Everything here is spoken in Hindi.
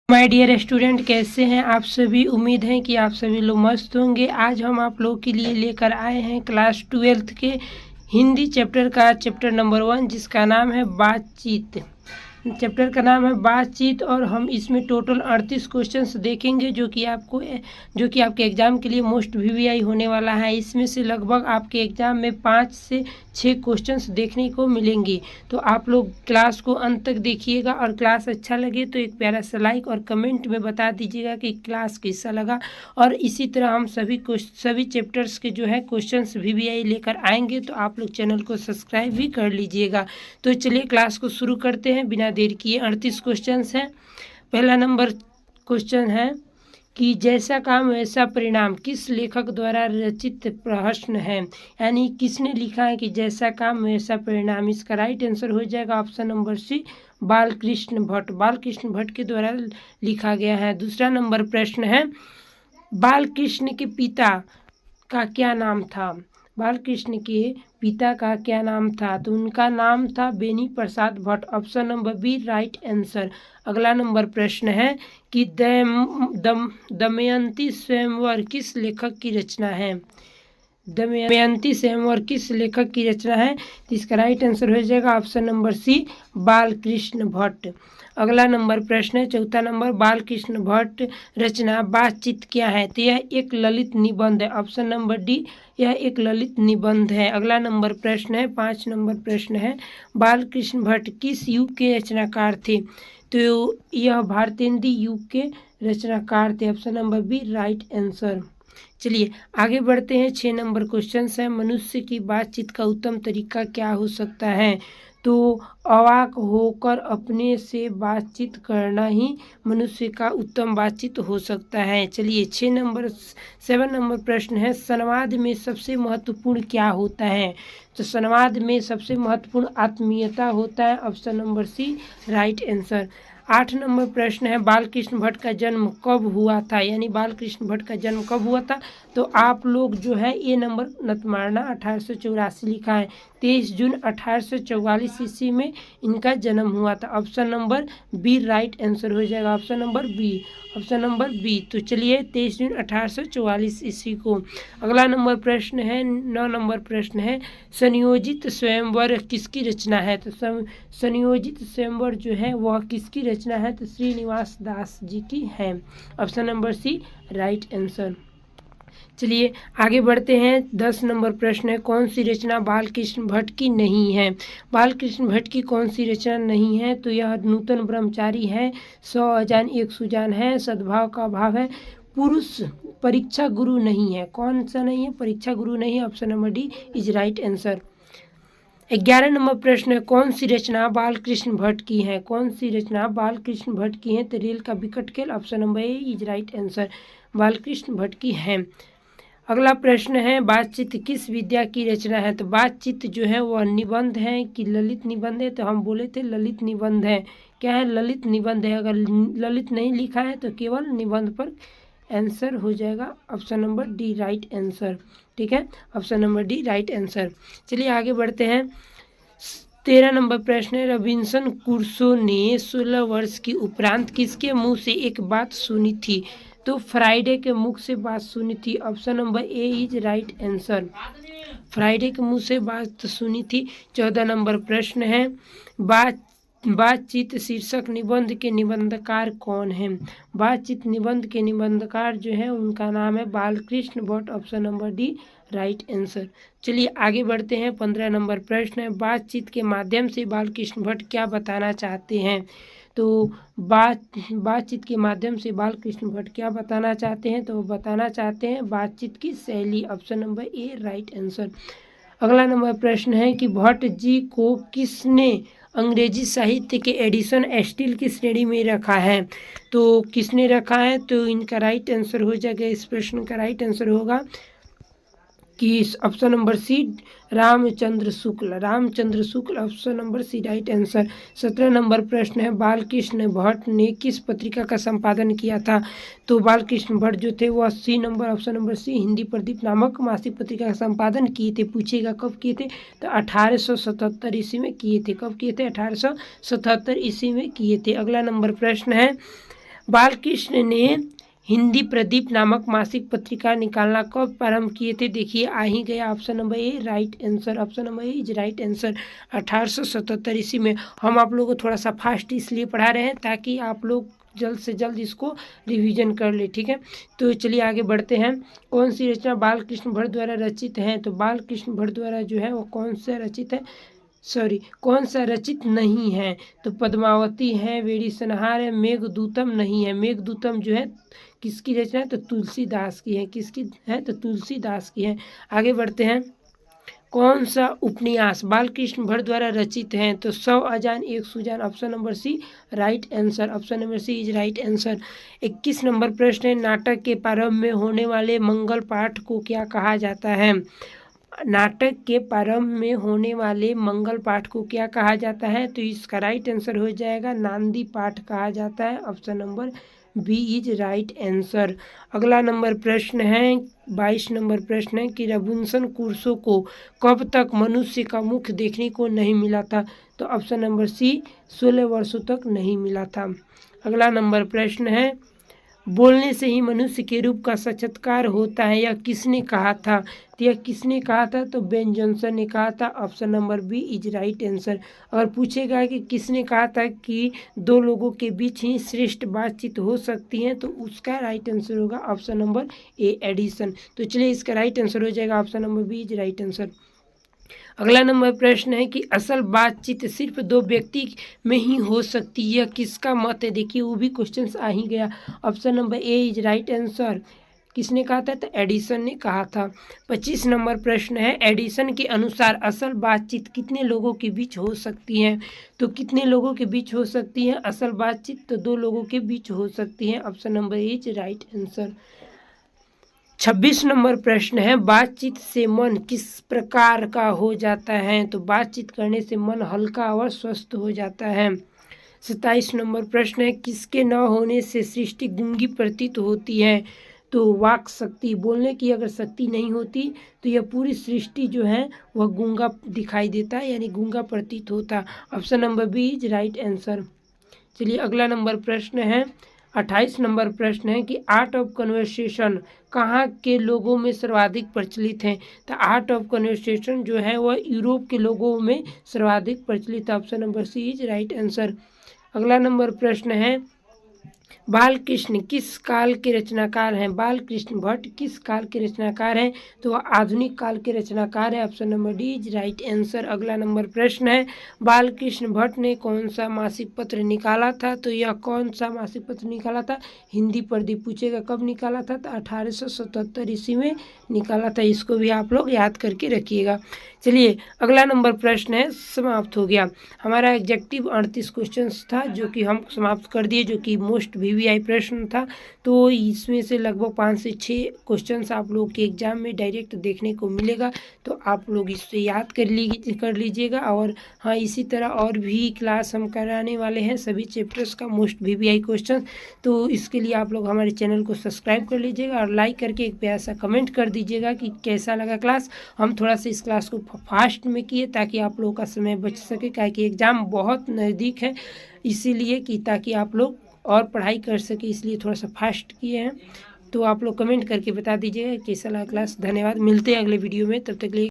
माय डियर स्टूडेंट, कैसे हैं आप सभी। उम्मीद है कि आप सभी लोग मस्त होंगे। आज हम आप लोगों के लिए लेकर आए हैं क्लास 12th के हिंदी चैप्टर का चैप्टर नंबर 1, जिसका नाम है बातचीत। चैप्टर का नाम है बातचीत और हम इसमें टोटल 38 क्वेश्चंस देखेंगे जो कि आपके एग्ज़ाम के लिए मोस्ट वीवीआई होने वाला है। इसमें से लगभग आपके एग्ज़ाम में 5 से 6 क्वेश्चंस देखने को मिलेंगे। तो आप लोग क्लास को अंत तक देखिएगा और क्लास अच्छा लगे तो एक प्यारा सा लाइक और कमेंट में बता दीजिएगा कि क्लास कैसा लगा। और इसी तरह हम सभी चैप्टर्स के जो है क्वेश्चंस वीवीआई लेकर आएंगे, तो आप लोग चैनल को सब्सक्राइब भी कर लीजिएगा। तो चलिए क्लास को शुरू करते हैं बिना देर किए। 38 क्वेश्चंस हैं। पहला नंबर क्वेश्चन है कि जैसा काम वैसा परिणाम किस लेखक द्वारा रचित प्रश्न है। यानी किसने लिखा है कि जैसा काम वैसा परिणाम। इसका राइट आंसर हो जाएगा option number C, Balkrishna Bhatt. Balkrishna Bhatt के द्वारा लिखा गया है। दूसरा नंबर प्रश्न है बालकृष्ण के पिता का क्या नाम था। बालकृष्ण के पिता का क्या नाम था, तो उनका नाम था Beni Prasad Bhatt. Option number B right answer. अगला नंबर प्रश्न है कि दमयंती स्वयंवर किस लेखक की रचना है। दमयंती स्वयंवर किस लेखक की रचना है, तो इसका राइट आंसर हो जाएगा option number C, Balkrishna Bhatt. अगला नंबर प्रश्न है चौथा नंबर, बालकृष्ण भट्ट रचना बातचीत क्या है, तो यह एक ललित निबंध है। ऑप्शन नंबर डी, यह एक ललित निबंध है। अगला नंबर प्रश्न है 5 नंबर प्रश्न है, बालकृष्ण भट्ट किस युग के रचनाकार थे, तो यह भारतेंदी युग के रचनाकार थे। Option number B right answer. चलिए आगे बढ़ते हैं। 6 नंबर क्वेश्चन है, मनुष्य की बातचीत का उत्तम तरीका क्या हो सकता है, तो अवाक होकर अपने से बातचीत करना ही मनुष्य का उत्तम बातचीत हो सकता है। चलिए 7 नंबर प्रश्न है, संवाद में सबसे महत्वपूर्ण क्या होता है, तो संवाद में सबसे महत्वपूर्ण आत्मीयता होता है। Option number C right answer. 8 number प्रश्न है, बालकृष्ण भट्ट का जन्म कब हुआ था, यानी बालकृष्ण भट्ट का जन्म कब हुआ था, तो आप लोग जो है ये नंबर नत मारना 1884 लिखा है। 23 जून 1844 ईस्वी में इनका जन्म हुआ था। Option number B right answer हो जाएगा। Option number B, option number B. तो चलिए 23 जून 1844 ईस्वी को। अगला नंबर प्रश्न है 9 नंबर प्रश्न है, संयोजित स्वयंवर किसकी रचना है, तो संयोजित स्वयंवर जो है वह किसकी रचना है, तो श्रीनिवास दास जी की है। Option number C right answer. चलिए आगे बढ़ते हैं। 10 नंबर प्रश्न है, कौन सी रचना बालकृष्ण भट्ट की नहीं है। बालकृष्ण भट्ट की कौन सी रचना नहीं है, तो यह नूतन ब्रह्मचारी है, 100 अजान एक सुजान है, सद्भाव का अभाव है, पुरुष परीक्षा गुरु नहीं है। कौन सा नहीं है, परीक्षा गुरु नहीं है। Option number D is right answer. 11 number प्रश्न है, कौन सी रचना बालकृष्ण भट्ट की है, कौन सी रचना बालकृष्ण भट्ट की है, तो रेल का विकट खेल। Option number A is right answer, Balkrishna Bhatt की है। अगला प्रश्न है, बातचीत किस विद्या की रचना है, तो बातचीत जो है वह निबंध है कि ललित निबंध है, तो हम बोले थे ललित निबंध है। क्या है, ललित निबंध है। अगर ललित नहीं लिखा है तो केवल निबंध पर आंसर हो जाएगा। Option number D right answer. ठीक है, option number D right answer. चलिए आगे बढ़ते हैं। 13 नंबर प्रश्न है, रॉबिन्सन क्रूसो ने 16 वर्ष की उपरांत किसके मुंह से एक बात सुनी थी, तो फ्राइडे के मुख से बात सुनी थी। Option number A is right answer, Friday के मुंह से बात सुनी थी। 14 नंबर प्रश्न है, बातचीत शीर्षक निबंध के निबंधकार कौन है। बातचीत निबंध के निबंधकार जो है उनका नाम है Balkrishna Bhatt. Option number D right answer. चलिए आगे बढ़ते हैं। 15 नंबर प्रश्न है, बातचीत के माध्यम से बालकृष्ण भट्ट क्या बताना चाहते हैं, तो बातचीत के माध्यम से बालकृष्ण भट्ट क्या बताना चाहते हैं, तो वो बताना चाहते हैं बातचीत की शैली। ऑप्शन नंबर ए राइट आंसर। अगला नंबर प्रश्न है कि भट्ट जी को किसने अंग्रेजी साहित्य के एडिशन स्टील की श्रेणी में रखा है, तो किसने रखा है, तो इनका राइट आंसर हो जाएगा, इस प्रश्न का राइट आंसर होगा कि option number C Ramchandra Shukla, Ramchandra Shukla. Option number C right answer. 17 number प्रश्न है, बालकृष्ण भट्ट ने किस पत्रिका का संपादन किया था, तो बालकृष्ण भट्ट जो थे वह C number, option number C Hindi Pradeep नामक मासिक पत्रिका का संपादन किए थे। पूछेगा कब किए थे, तो 1877 ईस्वी में किए थे। कब किए थे, 1877 ईस्वी में किए थे। अगला नंबर प्रश्न है, बालकृष्ण ने हिंदी प्रदीप नामक मासिक पत्रिका निकालना कब प्रारंभ किए थे? देखिए आ ही गया option number A right answer, option number A is right answer. 1877 ईस्वी में। हम आप लोगों को थोड़ा सा फास्ट इसलिए पढ़ा रहे हैं ताकि आप लोग जल्द से जल्द इसको रिवीजन कर ले, ठीक है। तो चलिए आगे बढ़ते हैं। कौन सी रचना बालकृष्ण भट्ट द्वारा रचित है? तो बालकृष्ण भट्ट द्वारा जो है वो कौन सा रचित है, कौन सा रचित नहीं है? तो पद्मावती है, वेरी संहार है, मेघदूतम नहीं है। मेघदूतम जो है किसकी रचना है? तो तुलसीदास की है। किसकी है? तो तुलसीदास की है। आगे बढ़ते हैं। कौन सा उपन्यास बालकृष्ण भट्ट द्वारा रचित है? तो 100 अजान एक सुजान, option number C right answer, option number C is right answer. 21 number प्रश्न है, नाटक के प्रारंभ में होने वाले मंगल पाठ को क्या कहा जाता है? नाटक के प्रारंभ में होने वाले मंगल पाठ को क्या कहा जाता है? तो इसका राइट आंसर हो जाएगा नांदी पाठ कहा जाता है, option number B is right answer. अगला नंबर प्रश्न है 22 नंबर प्रश्न है कि रघुवंश कुर्सो को कब तक मनुष्य का मुख देखने को नहीं मिला था? तो ऑप्शन नंबर सी 16 वर्षों तक नहीं मिला था। अगला नंबर प्रश्न है बोलने से ही मनुष्य के रूप का साक्षात्कार होता है, यह किसने कहा था? तो यह किसने कहा था? तो बेन जॉनसन ने कहा था, option number B is right answer. अगर पूछेगा कि किसने कहा था कि दो लोगों के बीच ही श्रेष्ठ बातचीत हो सकती है, तो उसका राइट आंसर होगा ऑप्शन नंबर ए एडिसन। तो चलिए इसका राइट आंसर हो जाएगा option number B is right answer. अगला नंबर प्रश्न है कि असल बातचीत सिर्फ दो व्यक्ति में ही हो सकती है, यह किसका मत है? देखिए वो भी क्वेश्चन आ ही गया, option number A is right answer. किसने कहा था? तो एडिसन ने कहा था। 25 नंबर प्रश्न है, एडिसन के अनुसार असल बातचीत कितने लोगों के बीच हो सकती है? तो कितने लोगों के बीच हो सकती है असल बातचीत? तो दो लोगों के बीच हो सकती है, option number A is right answer. 26 number प्रश्न है, बातचीत से मन किस प्रकार का हो जाता है? तो बातचीत करने से मन हल्का और स्वस्थ हो जाता है। 27 नंबर प्रश्न है, किसके न होने से सृष्टि गूंगी प्रतीत होती है? तो वाक शक्ति, बोलने की अगर शक्ति नहीं होती तो यह पूरी सृष्टि जो है वह गूंगा दिखाई देता है, यानी गूंगा प्रतीत होता। Option number B is right answer. चलिए अगला नंबर प्रश्न है 28 नंबर प्रश्न है कि आर्ट ऑफ कन्वर्सेशन कहाँ के लोगों में सर्वाधिक प्रचलित है? तो आर्ट ऑफ कन्वर्सेशन जो है वह यूरोप के लोगों में सर्वाधिक प्रचलित है, option number C is right answer. अगला नंबर प्रश्न है बालकृष्ण किस काल के रचनाकार हैं? बालकृष्ण भट्ट किस काल के रचनाकार हैं? तो वह आधुनिक काल के रचनाकार है, option number D is right answer. अगला नंबर प्रश्न है बालकृष्ण भट्ट ने कौन सा मासिक पत्र निकाला था? तो यह कौन सा मासिक पत्र निकाला था? हिंदी प्रदीप। पूछेगा कब निकाला था? तो 1877 ईस्वी में निकाला था। इसको भी आप लोग याद करके रखिएगा। चलिए अगला नंबर प्रश्न है, समाप्त हो गया हमारा एग्जेक्टिव 38 क्वेश्चन था जो कि हम समाप्त कर दिए, जो कि मोस्ट वीवीआई प्रश्न था। तो इसमें से लगभग 5 से 6 क्वेश्चंस आप लोग के एग्जाम में डायरेक्ट देखने को मिलेगा, तो आप लोग इससे याद कर लीजिएगा। और हाँ, इसी तरह और भी क्लास हम कराने वाले हैं सभी चैप्टर्स का मोस्ट वीवीआई क्वेश्चन। तो इसके लिए आप लोग हमारे चैनल को सब्सक्राइब कर लीजिएगा और लाइक करके एक प्यारा सा कमेंट कर दीजिएगा कि कैसा लगा क्लास। हम थोड़ा सा इस क्लास को फास्ट में किए ताकि आप लोगों का समय बच सके, क्योंकि एग्ज़ाम बहुत नज़दीक है, इसीलिए कि ताकि आप लोग और पढ़ाई कर सके, इसलिए थोड़ा सा फास्ट किए हैं। तो आप लोग कमेंट करके बता दीजिएगा कैसा लगा क्लास। धन्यवाद, मिलते हैं अगले वीडियो में, तब तक के लिए।